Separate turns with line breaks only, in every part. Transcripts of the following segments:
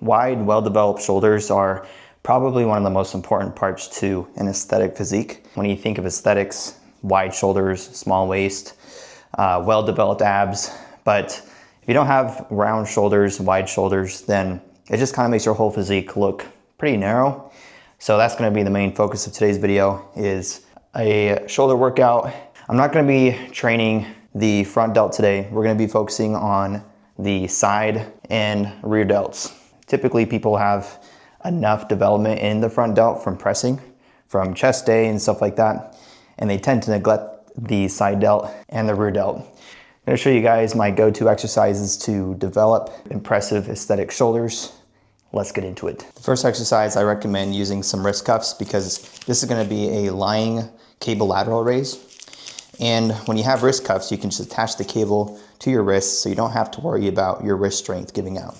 Wide, well-developed shoulders are probably one of the most important parts to an aesthetic physique. When you think of aesthetics, wide shoulders, small waist, well-developed abs, but if you don't have round shoulders, wide shoulders, then it just kind of makes your whole physique look pretty narrow. So that's going to be the main focus of today's video, is a shoulder workout. I'm not going to be training the front delt today. We're going to be focusing on the side and rear delts. Typically people have enough development in the front delt from pressing, from chest day and stuff like that, and they tend to neglect the side delt and the rear delt. I'm going to show you guys my go-to exercises to develop impressive aesthetic shoulders. Let's get into it. The first exercise, I recommend using some wrist cuffs because this is going to be a lying cable lateral raise. And when you have wrist cuffs, you can just attach the cable to your wrist so you don't have to worry about your wrist strength giving out.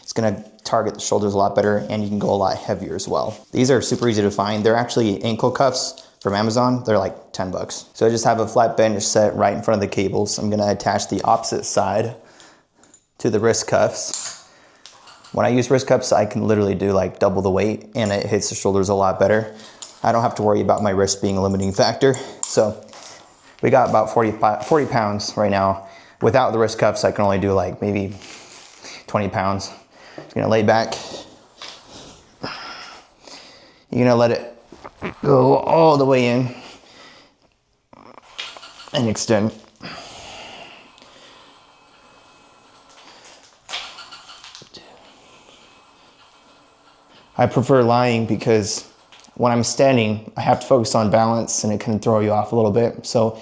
It's going to target the shoulders a lot better, and you can go a lot heavier as well. These are super easy to find. They're actually ankle cuffs from Amazon. They're like 10 bucks. So I just have a flat bench set right in front of the cables. I'm going to attach the opposite side to the wrist cuffs. When I use wrist cuffs, I can literally do like double the weight, and it hits the shoulders a lot better. I don't have to worry about my wrist being a limiting factor. So we got about 40 pounds right now. Without the wrist cuffs, I can only do like maybe 20 pounds. Just gonna lay back. You're gonna let it go all the way in and extend. I prefer lying because when I'm standing, I have to focus on balance and it can throw you off a little bit. So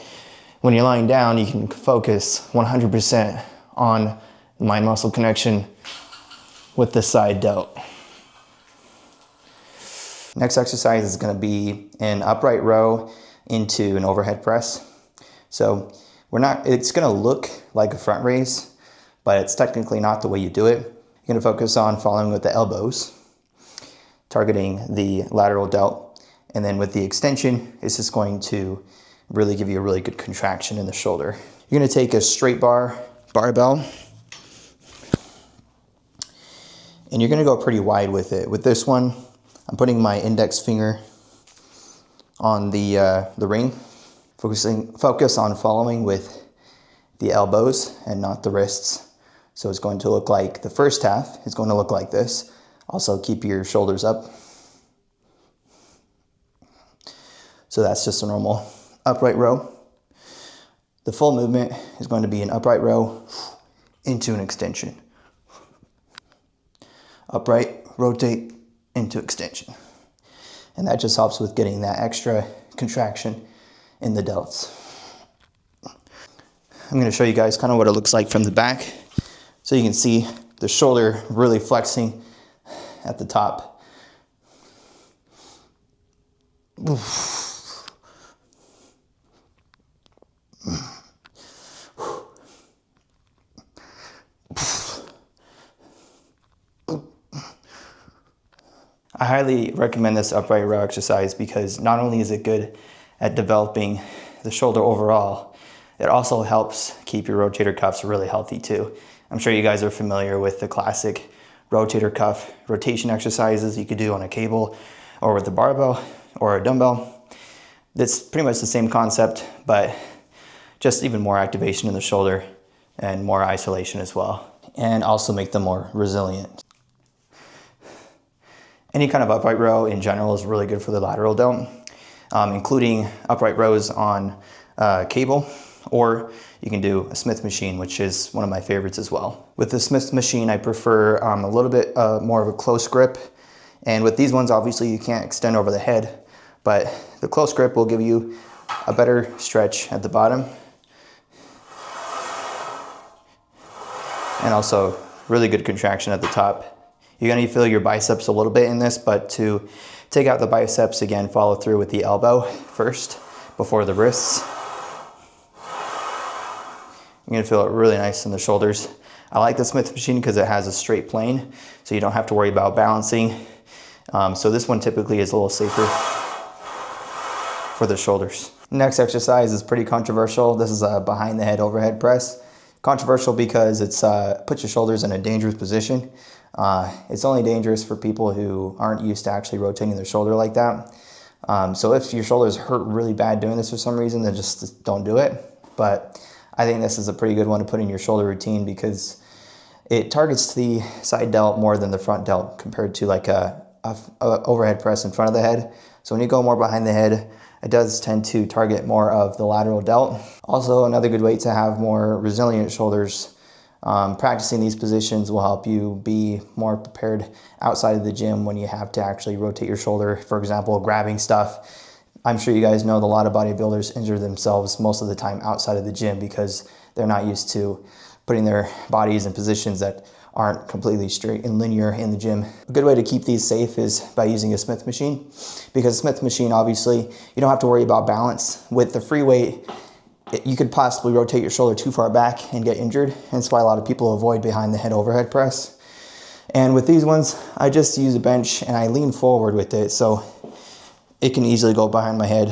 when you're lying down, you can focus 100% on mind muscle connection with the side delt. Next exercise is going to be an upright row into an overhead press. So it's going to look like a front raise, but it's technically not the way you do it. You're going to focus on following with the elbows, targeting the lateral delt, and then with the extension, it's just going to really give you a really good contraction in the shoulder. You're going to take a straight barbell, and you're going to go pretty wide with it. With this one, I'm putting my index finger on the ring, focus on following with the elbows and not the wrists. So it's going to look like the first half is going to look like this. Also keep your shoulders up. So that's just a normal upright row. The full movement is going to be an upright row into an extension. Upright, rotate, into extension. And that just helps with getting that extra contraction in the delts. I'm going to show you guys kind of what it looks like from the back. So you can see the shoulder really flexing at the top. I highly recommend this upright row exercise because not only is it good at developing the shoulder overall, it also helps keep your rotator cuffs really healthy too. I'm sure you guys are familiar with the classic rotator cuff rotation exercises you could do on a cable or with a barbell or a dumbbell. It's pretty much the same concept, but just even more activation in the shoulder and more isolation as well, and also make them more resilient. Any kind of upright row in general is really good for the lateral delt, including upright rows on cable, or you can do a Smith machine, which is one of my favorites as well. With the Smith machine, I prefer a little bit more of a close grip. And with these ones, obviously you can't extend over the head, but the close grip will give you a better stretch at the bottom. And also really good contraction at the top. You're gonna feel your biceps a little bit in this, but to take out the biceps again, follow through with the elbow first before the wrists. You're gonna feel it really nice in the shoulders. I like the Smith machine because it has a straight plane, so you don't have to worry about balancing. So this one typically is a little safer for the shoulders. Next exercise is pretty controversial. This is a behind the head overhead press. Controversial because it's puts your shoulders in a dangerous position. It's only dangerous for people who aren't used to actually rotating their shoulder like that. So if your shoulders hurt really bad doing this for some reason, then just don't do it. But I think this is a pretty good one to put in your shoulder routine because it targets the side delt more than the front delt compared to like a overhead press in front of the head. So when you go more behind the head, it does tend to target more of the lateral delt. Also, another good way to have more resilient shoulders. Practicing these positions will help you be more prepared outside of the gym when you have to actually rotate your shoulder. For example, grabbing stuff. I'm sure you guys know that a lot of bodybuilders injure themselves most of the time outside of the gym because they're not used to putting their bodies in positions that aren't completely straight and linear in the gym. A good way to keep these safe is by using a Smith machine, because a Smith machine, obviously, you don't have to worry about balance. With the free weight, you could possibly rotate your shoulder too far back and get injured. And that's why a lot of people avoid behind the head overhead press. And with these ones, I just use a bench and I lean forward with it so it can easily go behind my head.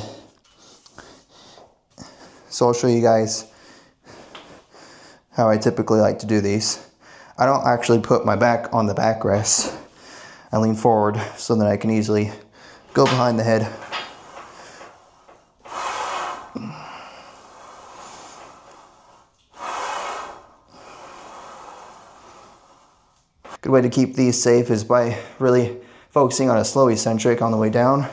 So I'll show you guys how I typically like to do these. I don't actually put my back on the backrest. I lean forward so that I can easily go behind the head. Good way to keep these safe is by really focusing on a slow eccentric on the way down.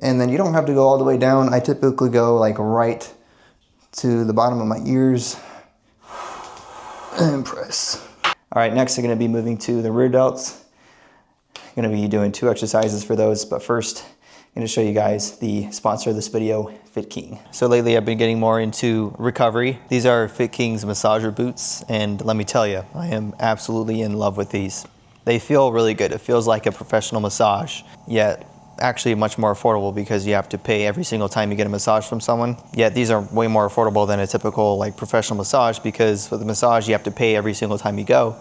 And then you don't have to go all the way down. I typically go like right to the bottom of my ears and press. All right, next I'm gonna be moving to the rear delts. I'm gonna be doing 2 exercises for those, but first I'm gonna show you guys the sponsor of this video, FitKing. So lately I've been getting more into recovery. These are FitKing's massager boots, and let me tell you, I am absolutely in love with these. They feel really good. It feels like a professional massage, yet actually much more affordable because you have to pay every single time you get a massage from someone. Yet these are way more affordable than a typical like professional massage, because with a massage you have to pay every single time you go.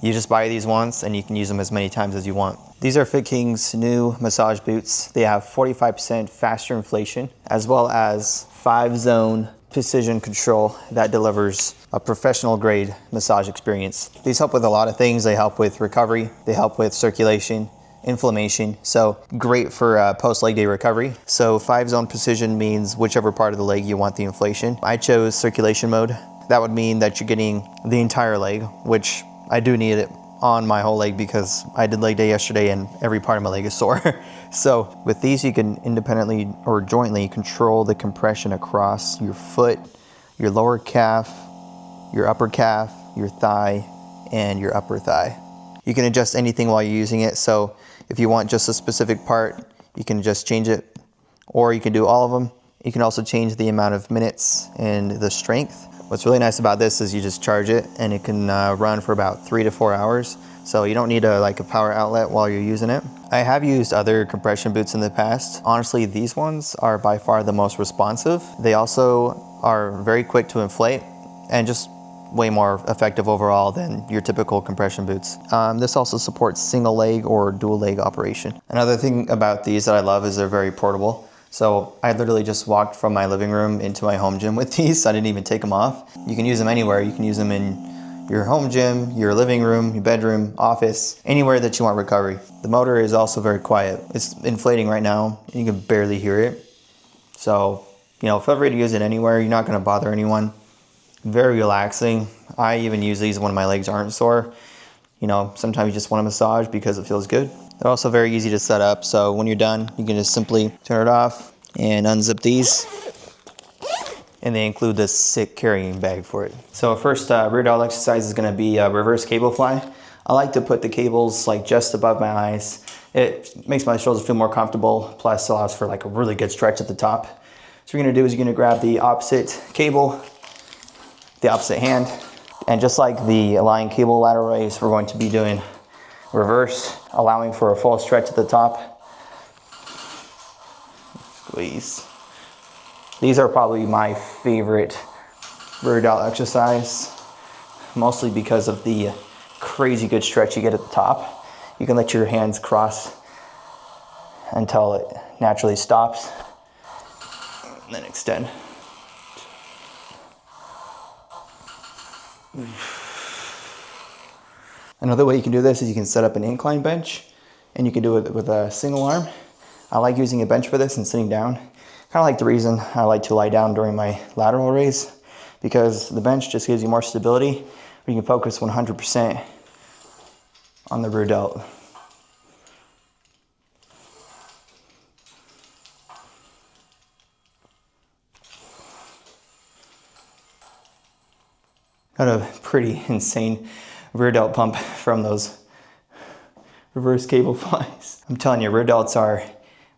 You just buy these once and you can use them as many times as you want. These are FitKing's new massage boots. They have 45% faster inflation, as well as 5-zone precision control that delivers a professional grade massage experience. These help with a lot of things. They help with recovery, they help with circulation, inflammation, so great for post leg day recovery. So 5-zone precision means whichever part of the leg you want the inflation. I chose circulation mode. That would mean that you're getting the entire leg, which I do need it on my whole leg because I did leg day yesterday and every part of my leg is sore. So with these you can independently or jointly control the compression across your foot, your lower calf, your upper calf, your thigh, and your upper thigh. You can adjust anything while you're using it, so if you want just a specific part, you can just change it, or you can do all of them. You can also change the amount of minutes and the strength. What's really nice about this is you just charge it and it can run for about 3 to 4 hours. So you don't need a power outlet while you're using it. I have used other compression boots in the past. Honestly, these ones are by far the most responsive. They also are very quick to inflate and just way more effective overall than your typical compression boots. This also supports single leg or dual leg operation. Another thing about these that I love is they're very portable. So I literally just walked from my living room into my home gym with these. I didn't even take them off. You can use them anywhere. You can use them in your home gym, your living room, your bedroom, office, anywhere that you want recovery. The motor is also very quiet. It's inflating right now and you can barely hear it. So, feel free to use it anywhere. You're not gonna bother anyone. Very relaxing. I even use these when my legs aren't sore. Sometimes you just want a massage because it feels good. They're also very easy to set up, so when you're done, you can just simply turn it off and unzip these. And they include this sick carrying bag for it. So first rear delt exercise is gonna be a reverse cable fly. I like to put the cables just above my eyes. It makes my shoulders feel more comfortable, plus allows for a really good stretch at the top. So what you're gonna do is you're gonna grab the opposite cable, the opposite hand, and just like the align cable lateral raise, we're going to be doing reverse, allowing for a full stretch at the top. Squeeze. These are probably my favorite rear delt exercise, mostly because of the crazy good stretch you get at the top. You can let your hands cross until it naturally stops, and then extend. Another way you can do this is you can set up an incline bench, and you can do it with a single arm. I like using a bench for this and sitting down. Kind of like the reason I like to lie down during my lateral raise, because the bench just gives you more stability. You can focus 100% on the rear delt. Got a pretty insane rear delt pump from those reverse cable flies. I'm telling you, rear delts are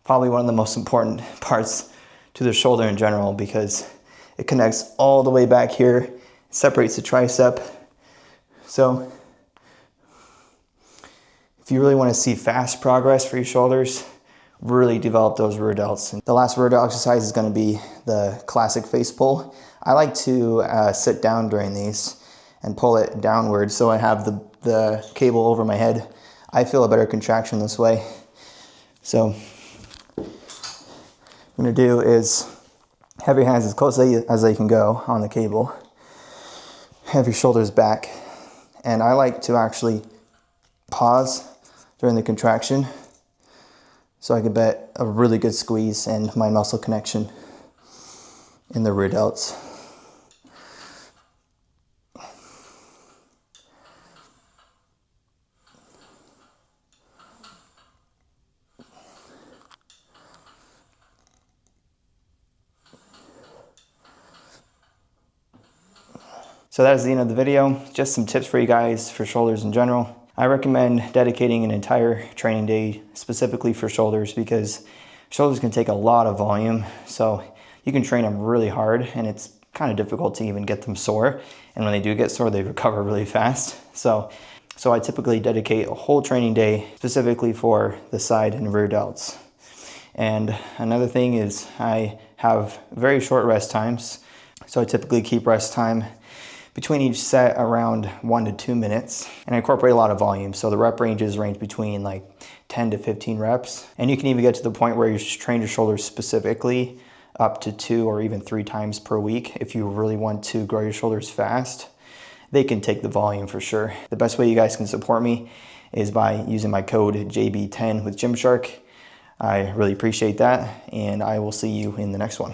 probably one of the most important parts to the shoulder in general, because it connects all the way back here, separates the tricep. So if you really want to see fast progress for your shoulders, really develop those rear delts. And the last rear delt exercise is going to be the classic face pull. I like to sit down during these and pull it downward so I have the cable over my head. I feel a better contraction this way. So what I'm going to do is have your hands as close as they can go on the cable. Have your shoulders back. And I like to actually pause during the contraction so I can get a really good squeeze and mind muscle connection in the rear delts. So that is the end of the video. Just some tips for you guys for shoulders in general. I recommend dedicating an entire training day specifically for shoulders, because shoulders can take a lot of volume. So you can train them really hard, and it's kind of difficult to even get them sore. And when they do get sore, they recover really fast. So I typically dedicate a whole training day specifically for the side and rear delts. And another thing is I have very short rest times. So I typically keep rest time between each set around 1 to 2 minutes, and I incorporate a lot of volume. So the rep ranges range between like 10 to 15 reps. And you can even get to the point where you train your shoulders specifically up to 2 or even 3 times per week. If you really want to grow your shoulders fast, they can take the volume for sure. The best way you guys can support me is by using my code JB10 with Gymshark. I really appreciate that, and I will see you in the next one.